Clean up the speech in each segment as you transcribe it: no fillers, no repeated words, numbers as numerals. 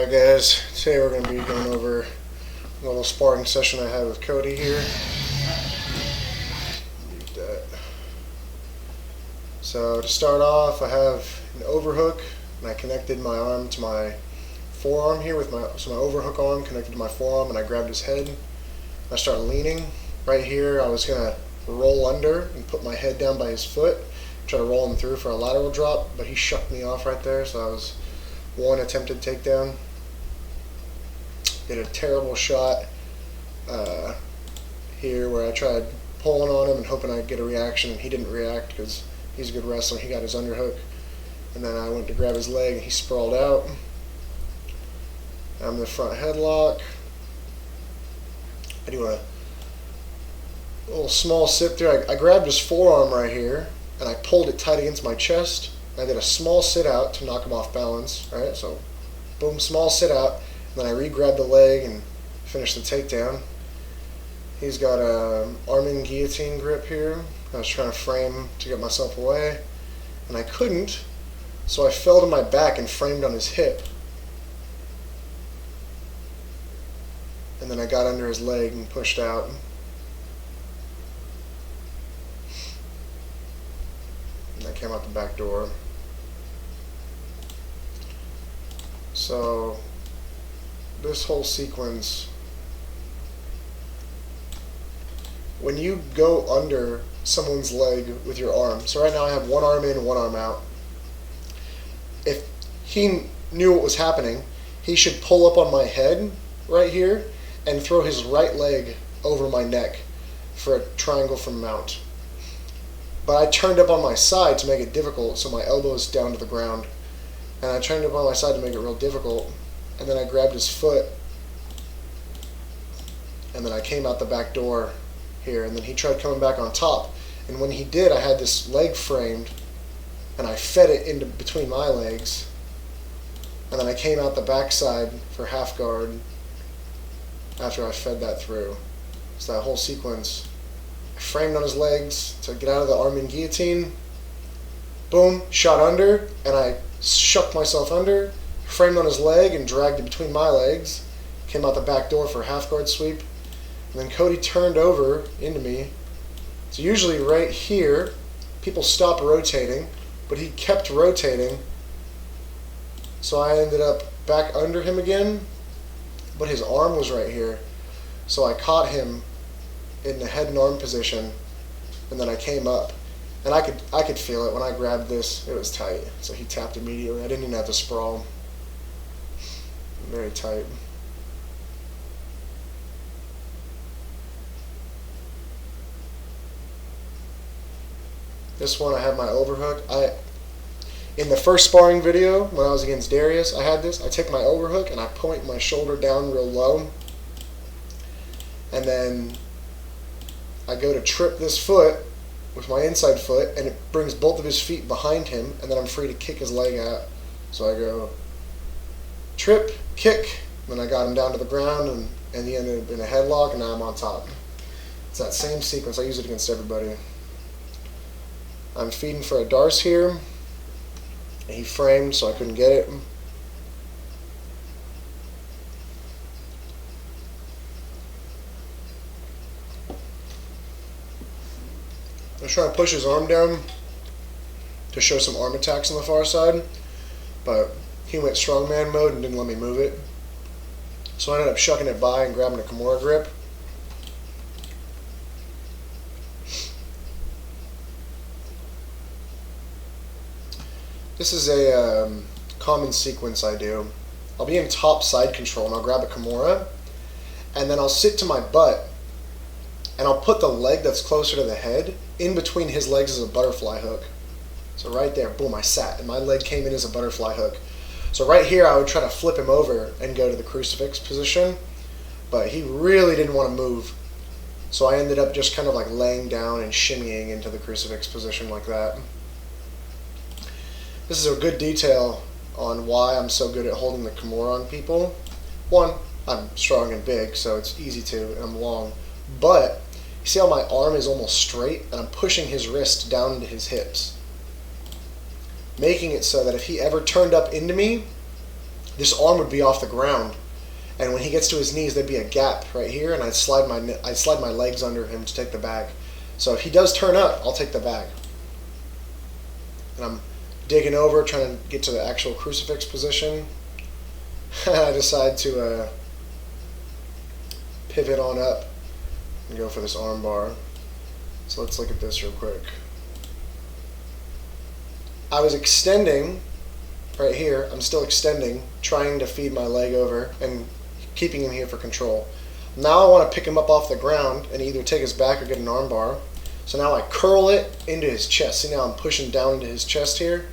Alright guys, today we're going to be going over a little sparring session I had with Cody here. So to start off, I have an overhook, and I connected my arm to my forearm here with my overhook arm connected to my forearm, and I grabbed his head. I started leaning. Right here I was going to roll under and put my head down by his foot, try to roll him through for a lateral drop, but he shucked me off right there, so I was one attempted takedown. Did a terrible shot here where I tried pulling on him and hoping I'd get a reaction, and he didn't react because he's a good wrestler. He got his underhook, and then I went to grab his leg and he sprawled out. I'm in the front headlock. I do a little small sit there. I grabbed his forearm right here and I pulled it tight against my chest. I did a small sit out to knock him off balance. Alright, so boom, small sit out, and then I re-grabbed the leg and finished the takedown. He's got a arm-in guillotine grip here. I was trying to frame to get myself away, and I couldn't, so I fell to my back and framed on his hip. And then I got under his leg and pushed out. And I came out the back door. So this whole sequence, when you go under someone's leg with your arm, so right now I have one arm in, one arm out. If he knew what was happening, he should pull up on my head right here and throw his right leg over my neck for a triangle from mount. But I turned up on my side to make it difficult, so my elbow's down to the ground. And I turned up on my side to make it real difficult. And then I grabbed his foot, and then I came out the back door here, and then he tried coming back on top. And when he did, I had this leg framed, and I fed it into between my legs. And then I came out the backside for half guard after I fed that through. So that whole sequence, I framed on his legs to get out of the arm-in guillotine. Boom, shot under, and I shucked myself under, framed on his leg and dragged it between my legs, came out the back door for a half guard sweep, and then Cody turned over into me. So usually right here, people stop rotating, but he kept rotating, so I ended up back under him again, but his arm was right here, so I caught him in the head and arm position, and then I came up. And I could feel it when I grabbed this. It was tight. So he tapped immediately. I didn't even have to sprawl. Very tight. This one I have my overhook. In the first sparring video when I was against Darius, I had this. I take my overhook and I point my shoulder down real low. And then I go to trip this foot with my inside foot, and it brings both of his feet behind him, and then I'm free to kick his leg out. So I go trip, kick, then I got him down to the ground, and he ended up in a headlock, and now I'm on top. It's that same sequence. I use it against everybody. I'm feeding for a Darce here, and he framed, so I couldn't get it. I was trying to push his arm down to show some arm attacks on the far side, but he went strongman mode and didn't let me move it. So I ended up shucking it by and grabbing a Kimura grip. This is a common sequence I do. I'll be in top side control and I'll grab a Kimura, and then I'll sit to my butt and I'll put the leg that's closer to the head in between his legs as a butterfly hook. So right there, boom, I sat, and my leg came in as a butterfly hook. So right here, I would try to flip him over and go to the crucifix position, but he really didn't want to move. So I ended up just kind of like laying down and shimmying into the crucifix position like that. This is a good detail on why I'm so good at holding the Kimura on people. One, I'm strong and big, so it's easy to, and I'm long. But you see how my arm is almost straight, and I'm pushing his wrist down into his hips, making it so that if he ever turned up into me, this arm would be off the ground. And when he gets to his knees, there'd be a gap right here, and I'd slide my legs under him to take the bag. So if he does turn up, I'll take the bag. And I'm digging over, trying to get to the actual crucifix position. I decide to pivot on up and go for this arm bar. So let's look at this real quick. I was extending right here. I'm still extending, trying to feed my leg over and keeping him here for control. Now I want to pick him up off the ground and either take his back or get an arm bar. So now I curl it into his chest. See, now I'm pushing down into his chest here.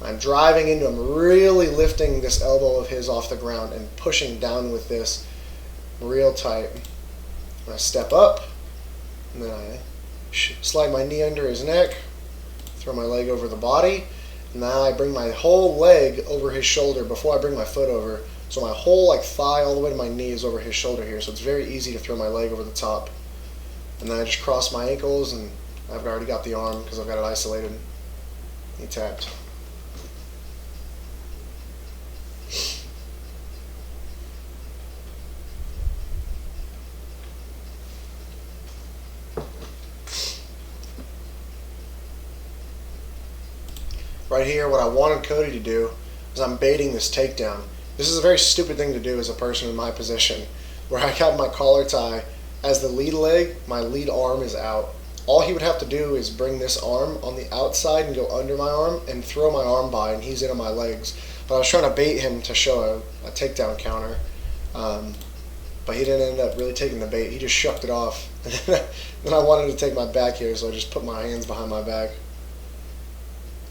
I'm driving into him, really lifting this elbow of his off the ground and pushing down with this real tight. And I step up, and then I slide my knee under his neck, throw my leg over the body, and now I bring my whole leg over his shoulder before I bring my foot over. So my whole thigh all the way to my knee is over his shoulder here, so it's very easy to throw my leg over the top. And then I just cross my ankles, and I've already got the arm because I've got it isolated. He tapped. Right here, what I wanted Cody to do is I'm baiting this takedown. This is a very stupid thing to do as a person in my position, where I got my collar tie as the lead leg, my lead arm is out. All he would have to do is bring this arm on the outside and go under my arm and throw my arm by, and he's into my legs. But I was trying to bait him to show a takedown counter, but he didn't end up really taking the bait. He just shucked it off. Then I wanted to take my back here, so I just put my hands behind my back.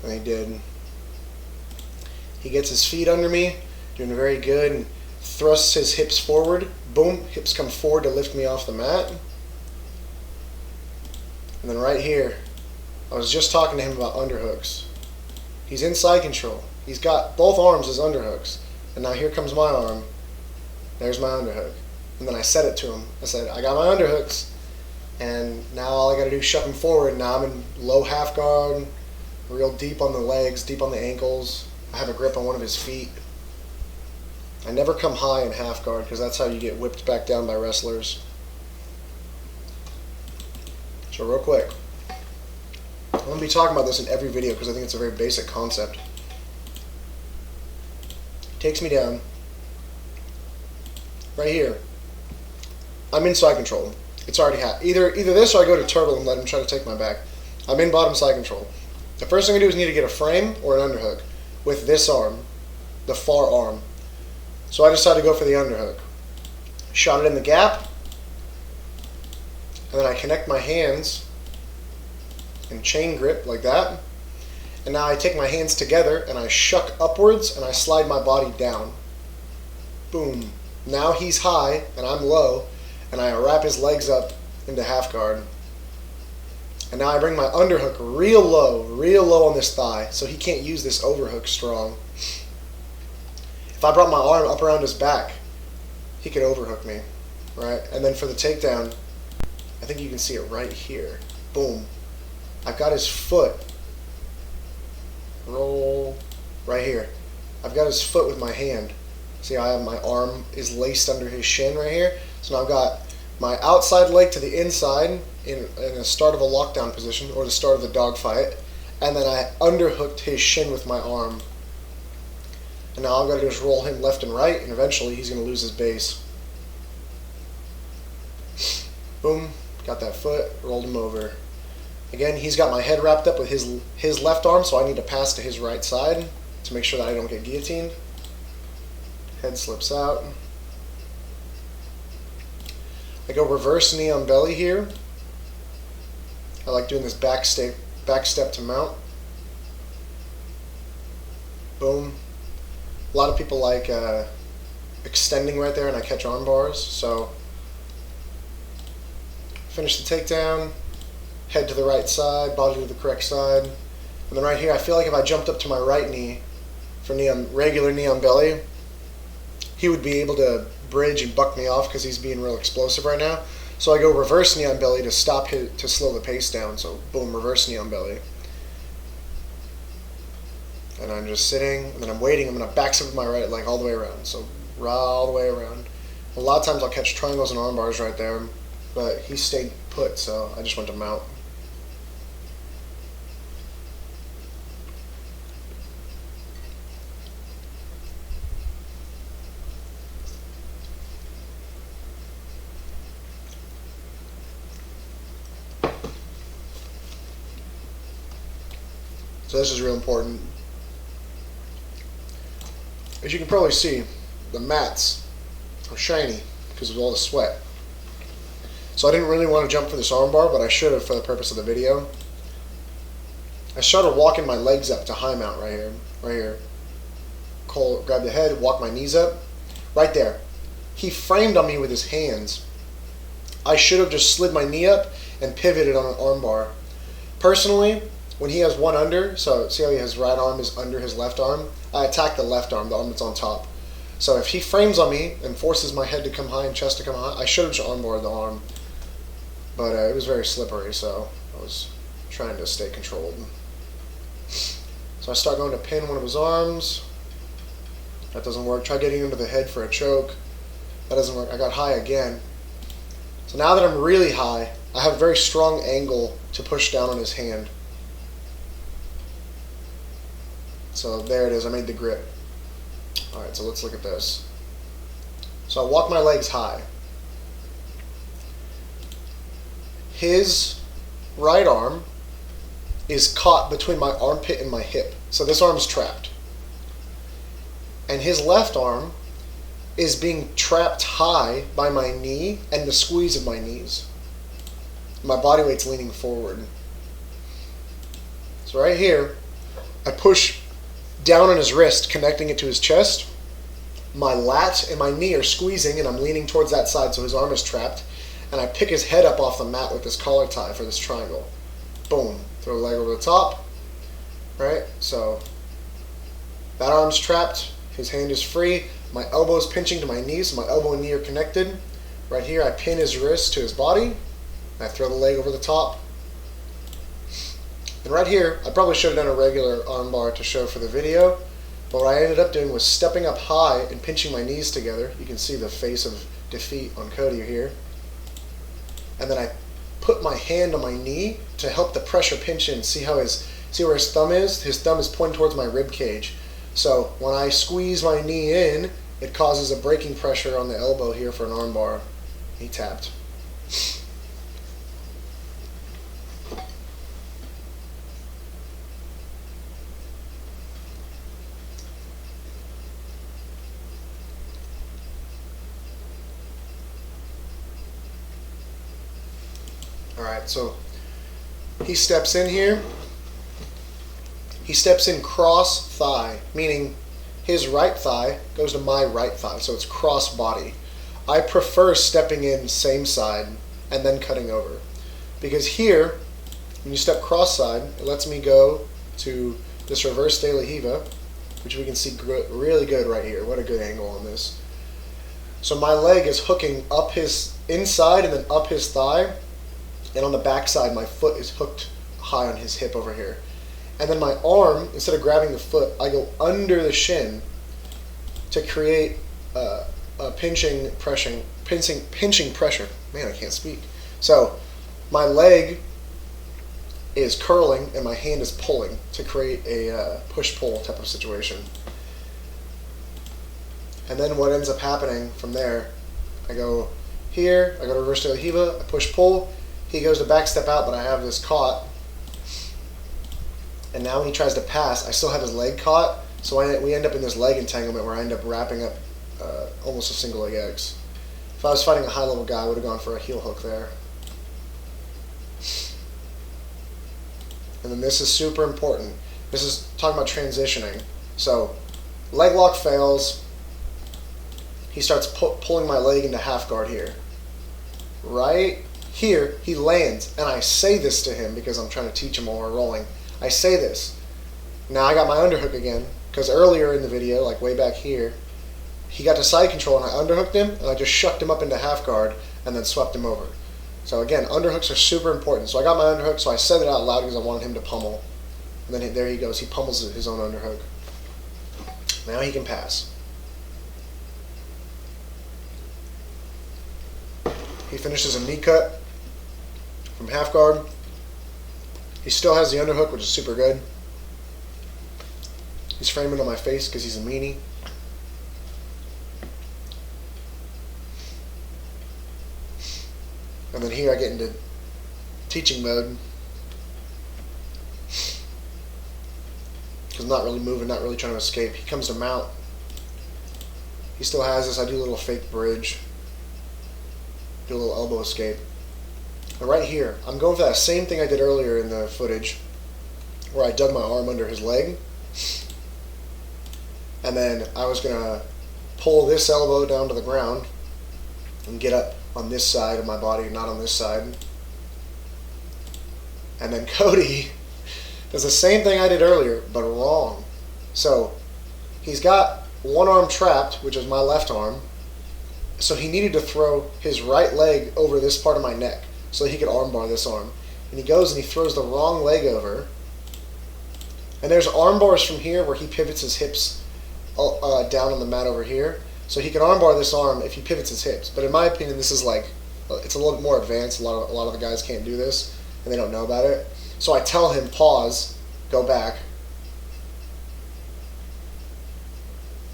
And he did. He gets his feet under me, doing very good, and thrusts his hips forward. Boom, hips come forward to lift me off the mat. And then right here, I was just talking to him about underhooks. He's in side control. He's got both arms as underhooks. And now here comes my arm. There's my underhook. And then I said it to him. I said, I got my underhooks. And now all I got to do is shove him forward. Now I'm in low half guard, real deep on the legs, deep on the ankles. I have a grip on one of his feet. I never come high in half guard because that's how you get whipped back down by wrestlers. So real quick, I'm going to be talking about this in every video because I think it's a very basic concept. Takes me down. Right here. I'm in side control. It's already either this or I go to turtle and let him try to take my back. I'm in bottom side control. The first thing I do is need to get a frame or an underhook with this arm, the far arm. So I decided to go for the underhook. Shot it in the gap, and then I connect my hands in chain grip like that. And now I take my hands together and I shuck upwards and I slide my body down. Boom. Now he's high and I'm low, and I wrap his legs up into half guard. And now I bring my underhook real low on this thigh, so he can't use this overhook strong. If I brought my arm up around his back, he could overhook me, right? And then for the takedown, I think you can see it right here. Boom. I've got his foot. Roll. Right here. I've got his foot with my hand. See how I have my arm is laced under his shin right here? So now I've got my outside leg to the inside in the start of a lockdown position, or the start of the dogfight, and then I underhooked his shin with my arm. And now all I've got to do is roll him left and right, and eventually he's going to lose his base. Boom, got that foot, rolled him over. Again, he's got my head wrapped up with his left arm, so I need to pass to his right side to make sure that I don't get guillotined. Head slips out. I go reverse knee on belly here. I like doing this back step to mount. Boom. A lot of people like extending right there, and I catch arm bars. So finish the takedown, head to the right side, body to the correct side. And then right here, I feel like if I jumped up to my right knee for regular knee on belly, he would be able to bridge and buck me off because he's being real explosive right now. So I go reverse knee on belly to to slow the pace down. So boom, reverse knee on belly. And I'm just sitting, and then I'm waiting. I'm going to back step with my right leg all the way around. So all the way around. A lot of times I'll catch triangles and arm bars right there, but he stayed put, so I just went to mount. So this is real important. As you can probably see, the mats are shiny because of all the sweat. So I didn't really want to jump for this armbar, but I should have for the purpose of the video. I started walking my legs up to high mount right here. Right here. Grab the head, walk my knees up. Right there. He framed on me with his hands. I should have just slid my knee up and pivoted on an armbar. Personally, when he has one under, so see how his right arm is under his left arm? I attack the left arm, the arm that's on top. So if he frames on me and forces my head to come high and chest to come high, I should have just armbarred the arm. But it was very slippery, so I was trying to stay controlled. So I start going to pin one of his arms. That doesn't work. Try getting into the head for a choke. That doesn't work. I got high again. So now that I'm really high, I have a very strong angle to push down on his hand. So there it is, I made the grip. Alright, so let's look at this. So I walk my legs high. His right arm is caught between my armpit and my hip. So this arm is trapped. And his left arm is being trapped high by my knee and the squeeze of my knees. My body weight's leaning forward. So right here, I push down on his wrist, connecting it to his chest. My lat and my knee are squeezing, and I'm leaning towards that side, so his arm is trapped. And I pick his head up off the mat with this collar tie for this triangle. Boom. Throw the leg over the top. Right? So that arm's trapped. His hand is free. My elbow's pinching to my knees, so my elbow and knee are connected. Right here, I pin his wrist to his body. I throw the leg over the top. And right here, I probably should have done a regular armbar to show for the video, but what I ended up doing was stepping up high and pinching my knees together. You can see the face of defeat on Cody here. And then I put my hand on my knee to help the pressure pinch in. See where his thumb is? His thumb is pointing towards my rib cage. So when I squeeze my knee in, it causes a braking pressure on the elbow here for an armbar. He tapped. Alright, so he steps in here. He steps in cross thigh, meaning his right thigh goes to my right thigh, so it's cross body. I prefer stepping in same side and then cutting over. Because here, when you step cross side, it lets me go to this reverse de la Hiva, which we can see really good right here. What a good angle on this. So my leg is hooking up his inside and then up his thigh. And on the back side, my foot is hooked high on his hip over here. And then my arm, instead of grabbing the foot, I go under the shin to create a pinching pressure. Man, I can't speak. So my leg is curling and my hand is pulling to create a push-pull type of situation. And then what ends up happening from there, I go here, I go to reverse de la Hiva, I push-pull. He goes to back step out, but I have this caught. And now when he tries to pass, I still have his leg caught. So we end up in this leg entanglement where I end up wrapping up almost a single leg X. If I was fighting a high-level guy, I would have gone for a heel hook there. And then this is super important. This is talking about transitioning. So leg lock fails. He starts pulling my leg into half guard here. Right here, he lands, and I say this to him because I'm trying to teach him while we're rolling. I say this. Now I got my underhook again, because earlier in the video, like way back here, he got to side control and I underhooked him, and I just shucked him up into half guard and then swept him over. So again, underhooks are super important. So I got my underhook, so I said it out loud because I wanted him to pummel. And then there he goes. He pummels his own underhook. Now he can pass. He finishes a knee cut from half guard. He still has the underhook, which is super good. He's framing on my face because he's a meanie. And then here I get into teaching mode. Because I'm not really moving, not really trying to escape. He comes to mount. He still has this. I do a little fake bridge. Do a little elbow escape. And right here, I'm going for that same thing I did earlier in the footage, where I dug my arm under his leg. And then I was going to pull this elbow down to the ground and get up on this side of my body, not on this side. And then Cody does the same thing I did earlier, but wrong. So he's got one arm trapped, which is my left arm. So he needed to throw his right leg over this part of my neck so that he could armbar this arm. And he goes and he throws the wrong leg over. And there's arm bars from here where he pivots his hips down on the mat over here. So he can armbar this arm if he pivots his hips. But in my opinion, this is like, it's a little bit more advanced. A lot of the guys can't do this, and they don't know about it. So I tell him, pause, go back.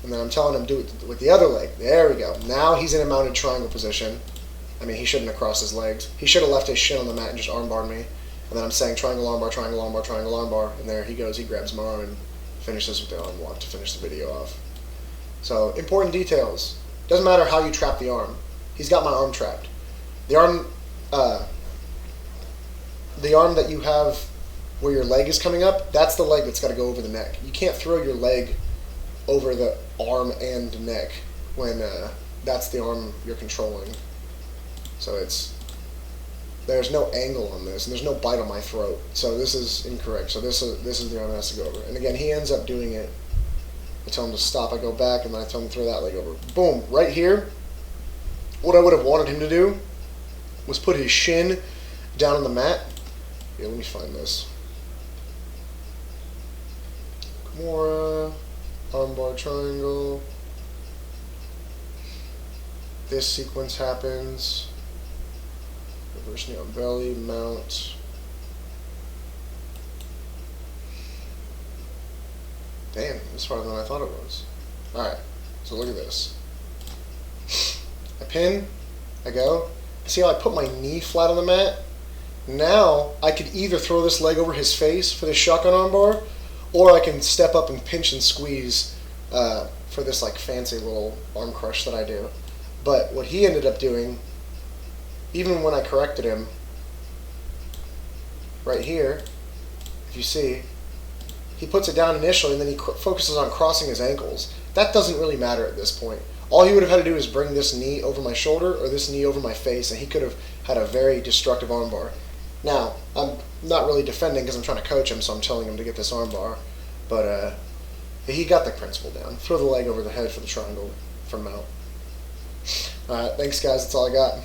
And then I'm telling him, do it with the other leg. There we go. Now he's in a mounted triangle position. I mean, he shouldn't have crossed his legs. He should have left his shin on the mat and just armbarred me. And then I'm saying triangle armbar, triangle armbar, triangle armbar. And there he goes. He grabs my arm and finishes with the arm lock to finish the video off. So, important details. Doesn't matter how you trap the arm. He's got my arm trapped. The arm that you have where your leg is coming up, that's the leg that's got to go over the neck. You can't throw your leg over the arm and neck when that's the arm you're controlling. So there's no angle on this, and there's no bite on my throat. So this is incorrect. So this is the arm that has to go over. And again, he ends up doing it. I tell him to stop, I go back, and then I tell him to throw that leg over. Boom, right here, what I would have wanted him to do was put his shin down on the mat. Here, let me find this. Kimura, armbar triangle. This sequence happens. Reverse knee on belly, mount. Damn, it's farther than I thought it was. Alright, so look at this. I pin, I go. See how I put my knee flat on the mat? Now, I could either throw this leg over his face for this shotgun armbar, or I can step up and pinch and squeeze for this like fancy little arm crush that I do. But what he ended up doing, even when I corrected him, right here, if you see, he puts it down initially, and then he focuses on crossing his ankles. That doesn't really matter at this point. All he would have had to do is bring this knee over my shoulder or this knee over my face, and he could have had a very destructive armbar. Now, I'm not really defending because I'm trying to coach him, so I'm telling him to get this armbar. But he got the principle down. Throw the leg over the head for the triangle for mount. Alright, thanks guys. That's all I got.